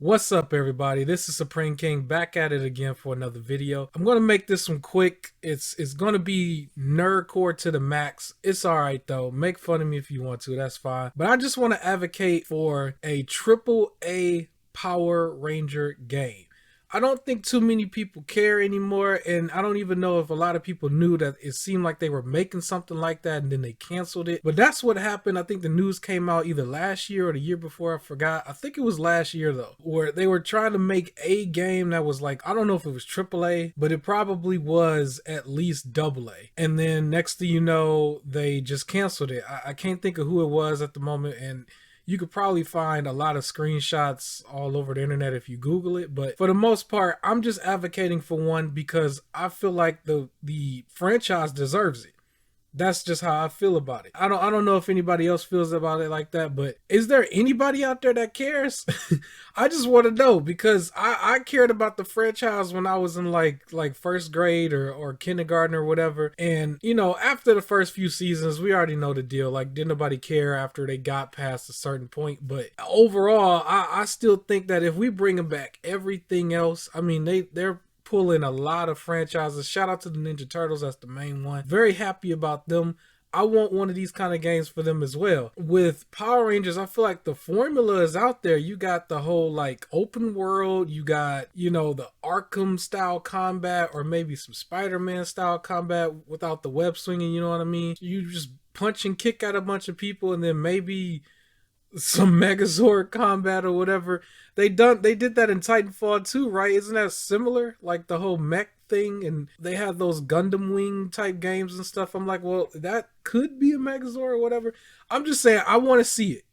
What's up, everybody? This is Supreme King back at it again for another video. I'm gonna make this one quick. It's gonna be nerdcore to the max. It's alright though. Make fun of me if you want to, that's fine. But I just want to advocate for a AAA Power Ranger game. I don't think too many people care anymore, and I don't even know if a lot of people knew that it seemed like they were making something like that and then they canceled it. But that's what happened. I think the news came out either last year or the year before, I forgot. I think it was last year though, where they were trying to make a game that was like, I don't know if it was AAA, but it probably was at least AA. And then next thing you know, they just canceled it. I can't think of who it was at the moment, and you could probably find a lot of screenshots all over the internet if you Google it. But for the most part, I'm just advocating for one because I feel like the franchise deserves it. That's just how I feel about it. I don't know if anybody else feels about it like that, but is there anybody out there that cares? I just want to know, because I cared about the franchise when I was in like first grade or kindergarten or whatever. And you know, after the first few seasons, we already know the deal. Like, didn't nobody care after they got past a certain point. But overall, I still think that if we bring them back, everything else, I mean, they're pulling a lot of franchises. Shout out to the Ninja Turtles, that's the main one. Very happy about them. I want one of these kind of games for them as well. With Power Rangers, I feel like the formula is out there. You got the whole like open world, you got, you know, the Arkham style combat, or maybe some Spider-Man style combat without the web swinging, you know what I mean? You just punch and kick at a bunch of people, and then maybe some Megazord combat or whatever. They did that in Titanfall too, right? Isn't that similar? Like the whole mech thing, and they have those Gundam Wing type games and stuff. I'm like, well, that could be a Megazord or whatever. I'm just saying, I want to see it.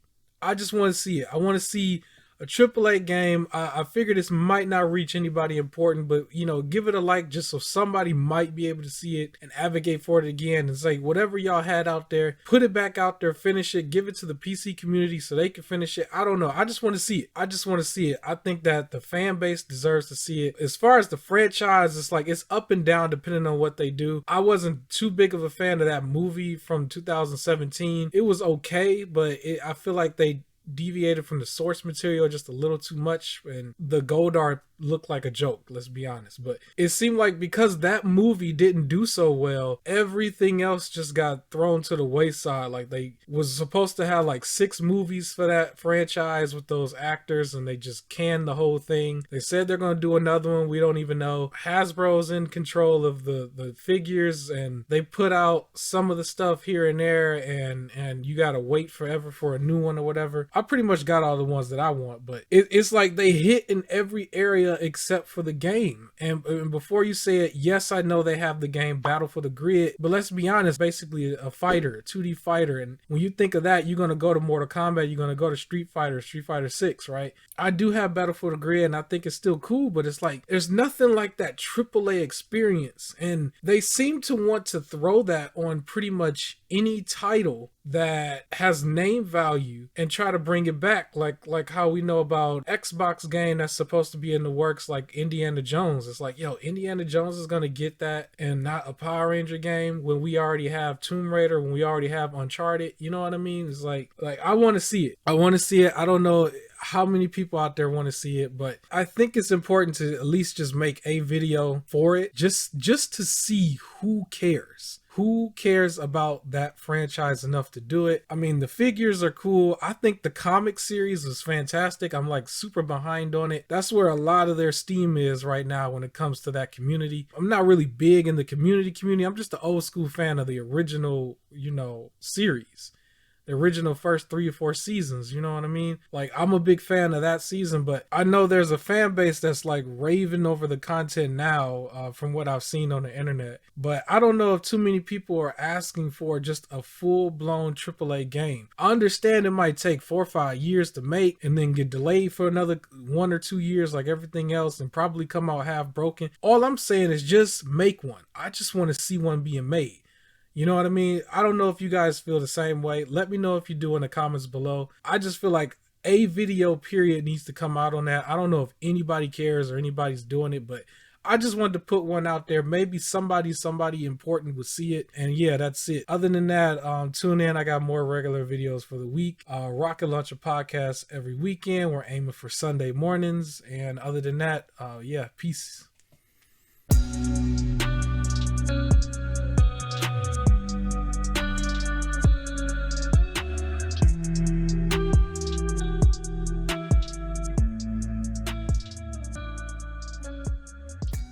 I just want to see it. I want to see a AAA game. I figure this might not reach anybody important, but you know, give it a like just so somebody might be able to see it and advocate for it again, and say whatever y'all had out there, put it back out there, finish it, give it to the PC community so they can finish it. I don't know. I just want to see it. I just want to see it. I think that the fan base deserves to see it. As far as the franchise, it's like it's up and down depending on what they do. I wasn't too big of a fan of that movie from 2017. It was okay, but I feel like they deviated from the source material just a little too much, and the Goldar looked like a joke, let's be honest. But it seemed like because that movie didn't do so well, everything else just got thrown to the wayside. Like, they was supposed to have like 6 movies for that franchise with those actors, and they just canned the whole thing. They said they're going to do another one. We don't even know. Hasbro's in control of the figures, and they put out some of the stuff here and there, and you gotta wait forever for a new one or whatever. I pretty much got all the ones that I want, but it's like they hit in every area except for the game. And before you say it, yes, I know they have the game Battle for the Grid, but let's be honest, basically a fighter, a 2D fighter. And when you think of that, you're going to go to Mortal Kombat, you're going to go to Street Fighter 6, right? I do have Battle for the Grid, and I think it's still cool, but it's like there's nothing like that AAA experience. And they seem to want to throw that on pretty much any title that has name value and try to bring it back, like how we know about Xbox game that's supposed to be in the works, like Indiana Jones. It's like, yo, Indiana Jones is gonna get that and not a Power Ranger game when we already have Tomb Raider, when we already have Uncharted. You know what I mean? It's like I want to see it. I want to see it. I don't know how many people out there want to see it, but I think it's important to at least just make a video for it, just to see who cares. Who cares about that franchise enough to do it? I mean, the figures are cool. I think the comic series is fantastic. I'm like super behind on it. That's where a lot of their steam is right now when it comes to that community. I'm not really big in the community. I'm just an old school fan of the original, you know, series. The original first 3 or 4 seasons, you know what I mean? Like, I'm a big fan of that season, but I know there's a fan base that's like raving over the content now, from what I've seen on the internet. But I don't know if too many people are asking for just a full-blown AAA game. I understand it might take 4 or 5 years to make and then get delayed for another 1 or 2 years like everything else and probably come out half broken. All I'm saying is just make one. I just want to see one being made. You know what I mean? I don't know if you guys feel the same way. Let me know if you do in the comments below. I just feel like a video period needs to come out on that. I don't know if anybody cares or anybody's doing it, but I just wanted to put one out there. Maybe somebody important would see it. And yeah, that's it. Other than that, tune in. I got more regular videos for the week. Rocket Launcher podcast every weekend. We're aiming for Sunday mornings. And other than that, yeah, peace.